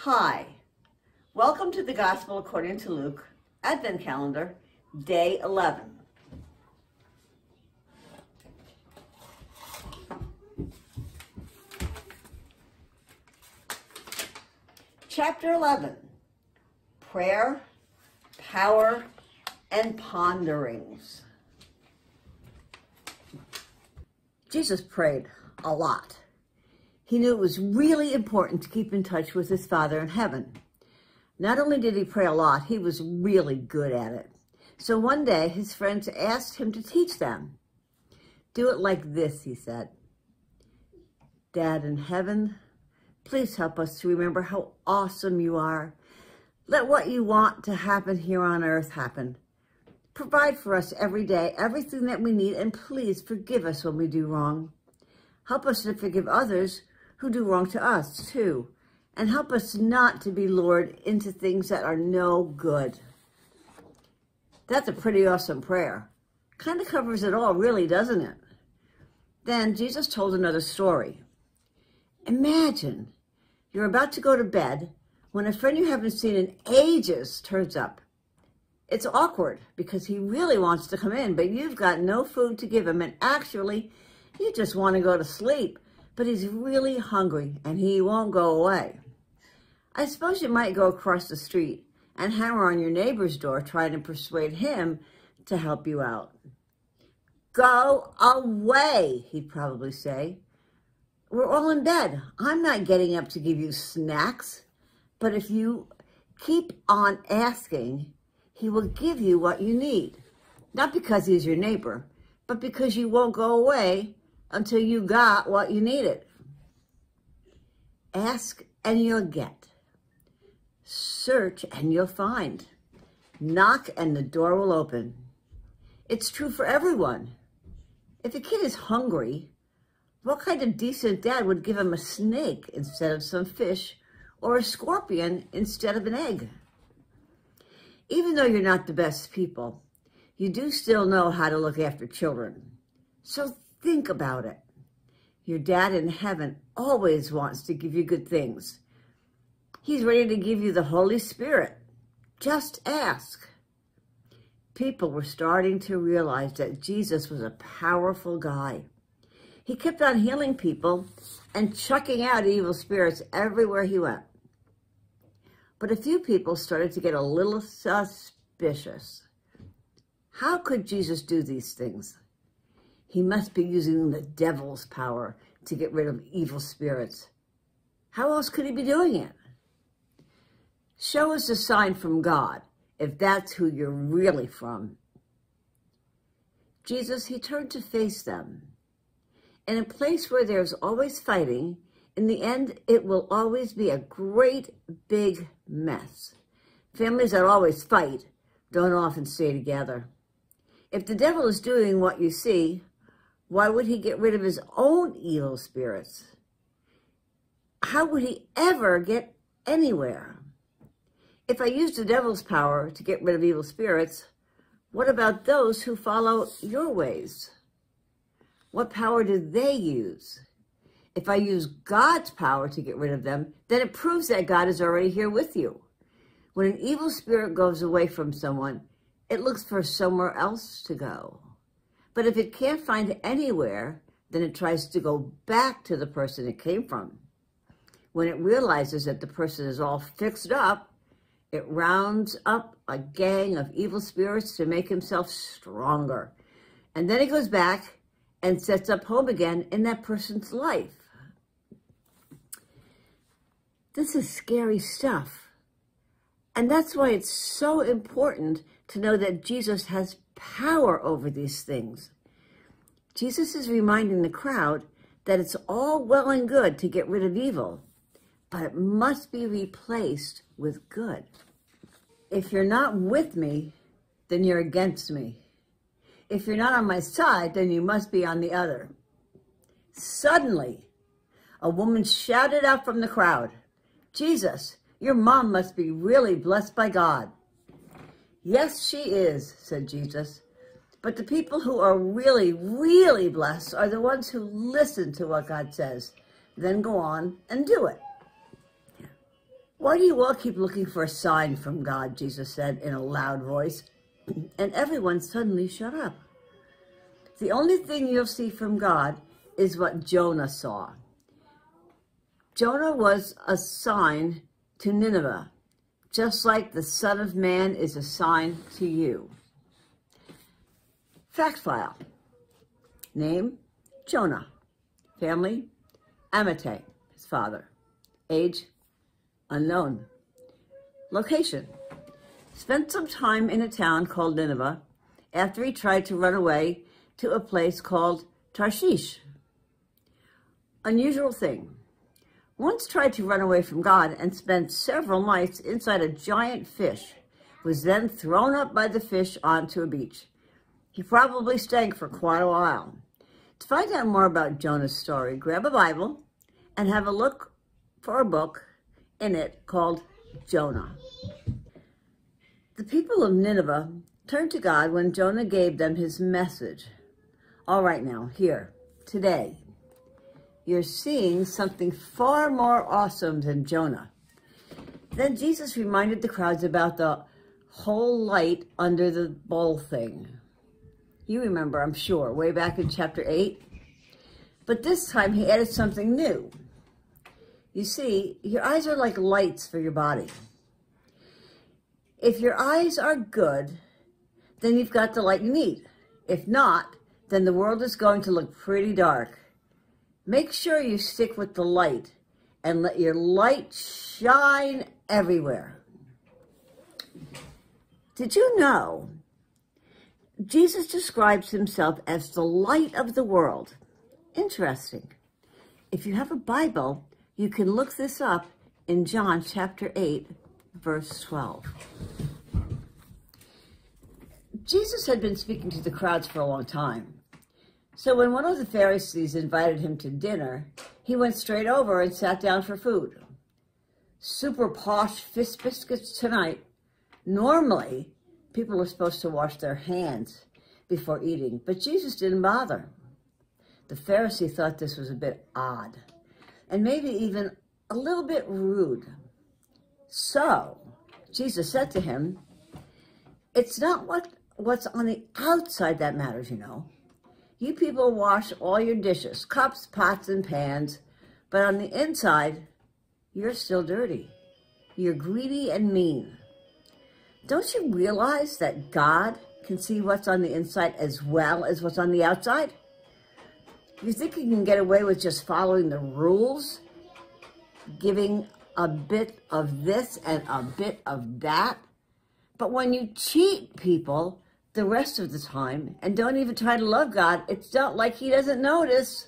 Hi, welcome to the Gospel according to Luke, Advent Calendar, Day 11. Chapter 11, Prayer, Power, and Ponderings. Jesus prayed a lot. He knew it was really important to keep in touch with his Father in heaven. Not only did he pray a lot, he was really good at it. So one day, his friends asked him to teach them. "Do it like this," he said. "Dad in heaven, please help us to remember how awesome you are. Let what you want to happen here on earth happen. Provide for us every day everything that we need, and please forgive us when we do wrong. Help us to forgive others who do wrong to us, too. And help us not to be lured into things that are no good." That's a pretty awesome prayer. Kind of covers it all, really, doesn't it? Then Jesus told another story. Imagine you're about to go to bed when a friend you haven't seen in ages turns up. It's awkward because he really wants to come in, but you've got no food to give him, and actually, you just want to go to sleep. But he's really hungry, and he won't go away. I suppose you might go across the street and hammer on your neighbor's door, trying to persuade him to help you out. "Go away," he'd probably say. "We're all in bed. I'm not getting up to give you snacks." But if you keep on asking, he will give you what you need. Not because he's your neighbor, but because you won't go away until you got what you needed. Ask and you'll get. Search and you'll find. Knock and the door will open. It's true for everyone. If a kid is hungry, what kind of decent dad would give him a snake instead of some fish, or a scorpion instead of an egg? Even though you're not the best people, you do still know how to look after children. So think about it. Your dad in heaven always wants to give you good things. He's ready to give you the Holy Spirit. Just ask. People were starting to realize that Jesus was a powerful guy. He kept on healing people and chucking out evil spirits everywhere he went. But a few people started to get a little suspicious. How could Jesus do these things? He must be using the devil's power to get rid of evil spirits. How else could he be doing it? Show us a sign from God, if that's who you're really from. Jesus, he turned to face them. In a place where there's always fighting, in the end, it will always be a great big mess. Families that always fight don't often stay together. If the devil is doing what you see, why would he get rid of his own evil spirits? How would he ever get anywhere? If I use the devil's power to get rid of evil spirits, what about those who follow your ways? What power do they use? If I use God's power to get rid of them, then it proves that God is already here with you. When an evil spirit goes away from someone, it looks for somewhere else to go. But if it can't find anywhere, then it tries to go back to the person it came from. When it realizes that the person is all fixed up, it rounds up a gang of evil spirits to make himself stronger. And then it goes back and sets up home again in that person's life. This is scary stuff. And that's why it's so important to know that Jesus has power over these things. Jesus is reminding the crowd that it's all well and good to get rid of evil, but it must be replaced with good. If you're not with me, then you're against me. If you're not on my side, then you must be on the other. Suddenly, a woman shouted out from the crowd, "Jesus, your mom must be really blessed by God." "Yes, she is," said Jesus. "But the people who are really, really blessed are the ones who listen to what God says, then go on and do it." Why do you all keep looking for a sign from God? Jesus said in a loud voice, and everyone suddenly shut up. The only thing you'll see from God is what Jonah saw. Jonah was a sign to Nineveh, just like the Son of Man is a sign to you. Fact file. Name, Jonah. Family, Amittai, his father. Age, unknown. Location. Spent some time in a town called Nineveh after he tried to run away to a place called Tarshish. Unusual thing. Once tried to run away from God and spent several nights inside a giant fish, was then thrown up by the fish onto a beach. He probably stank for quite a while. To find out more about Jonah's story, grab a Bible and have a look for a book in it called Jonah. The people of Nineveh turned to God when Jonah gave them his message. All right now, here, today, you're seeing something far more awesome than Jonah. Then Jesus reminded the crowds about the whole light under the bowl thing. You remember, I'm sure, way back in chapter 8. But this time he added something new. You see, your eyes are like lights for your body. If your eyes are good, then you've got the light you need. If not, then the world is going to look pretty dark. Make sure you stick with the light and let your light shine everywhere. Did you know Jesus describes himself as the light of the world? Interesting. If you have a Bible, you can look this up in John chapter 8, verse 12. Jesus had been speaking to the crowds for a long time. So when one of the Pharisees invited him to dinner, he went straight over and sat down for food. Super posh fish biscuits tonight. Normally, people are supposed to wash their hands before eating, but Jesus didn't bother. The Pharisee thought this was a bit odd, and maybe even a little bit rude. So, Jesus said to him, it's not what's on the outside that matters, you know. You people wash all your dishes, cups, pots, and pans, but on the inside, you're still dirty. You're greedy and mean. Don't you realize that God can see what's on the inside as well as what's on the outside? You think you can get away with just following the rules, giving a bit of this and a bit of that? But when you cheat people the rest of the time and don't even try to love God, it's not like he doesn't notice.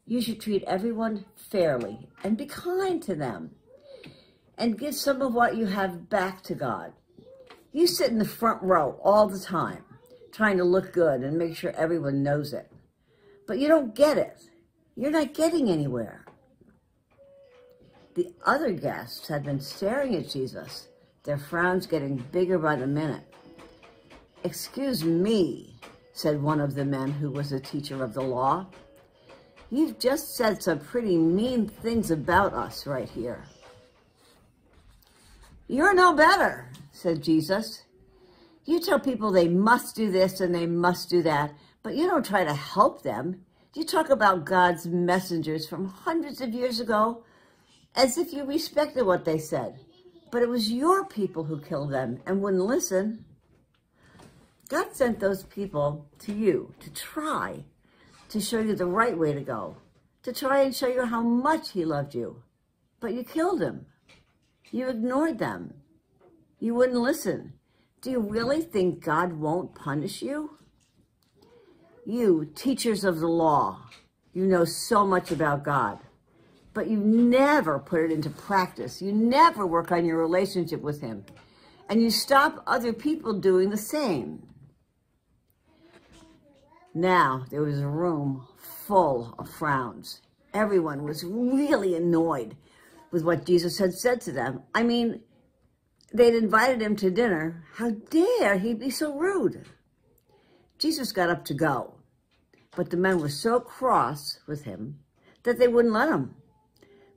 You should treat everyone fairly and be kind to them and give some of what you have back to God. You sit in the front row all the time trying to look good and make sure everyone knows it. But you don't get it. You're not getting anywhere. The other guests had been staring at Jesus, their frowns getting bigger by the minute. Excuse me, said one of the men who was a teacher of the law. You've just said some pretty mean things about us right here. You're no better, said Jesus. You tell people they must do this and they must do that, but you don't try to help them. You talk about God's messengers from hundreds of years ago as if you respected what they said. But it was your people who killed them and wouldn't listen. God sent those people to you to try to show you the right way to go, to try and show you how much he loved you. But you killed him. You ignored them. You wouldn't listen. Do you really think God won't punish you? You, teachers of the law, you know so much about God, but you never put it into practice. You never work on your relationship with him, and you stop other people doing the same. Now, there was a room full of frowns. Everyone was really annoyed with what Jesus had said to them. I mean, they'd invited him to dinner. How dare he be so rude? Jesus got up to go, but the men were so cross with him that they wouldn't let him.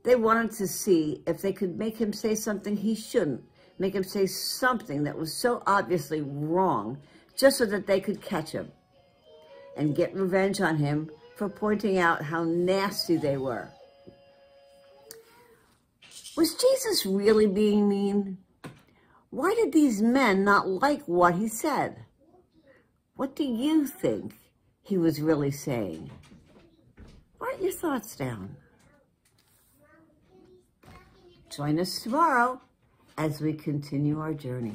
They wanted to see if they could make him say something he shouldn't, make him say something that was so obviously wrong, just so that they could catch him and get revenge on him for pointing out how nasty they were. Was Jesus really being mean? Why did these men not like what he said? What do you think he was really saying? Write your thoughts down. Join us tomorrow as we continue our journey.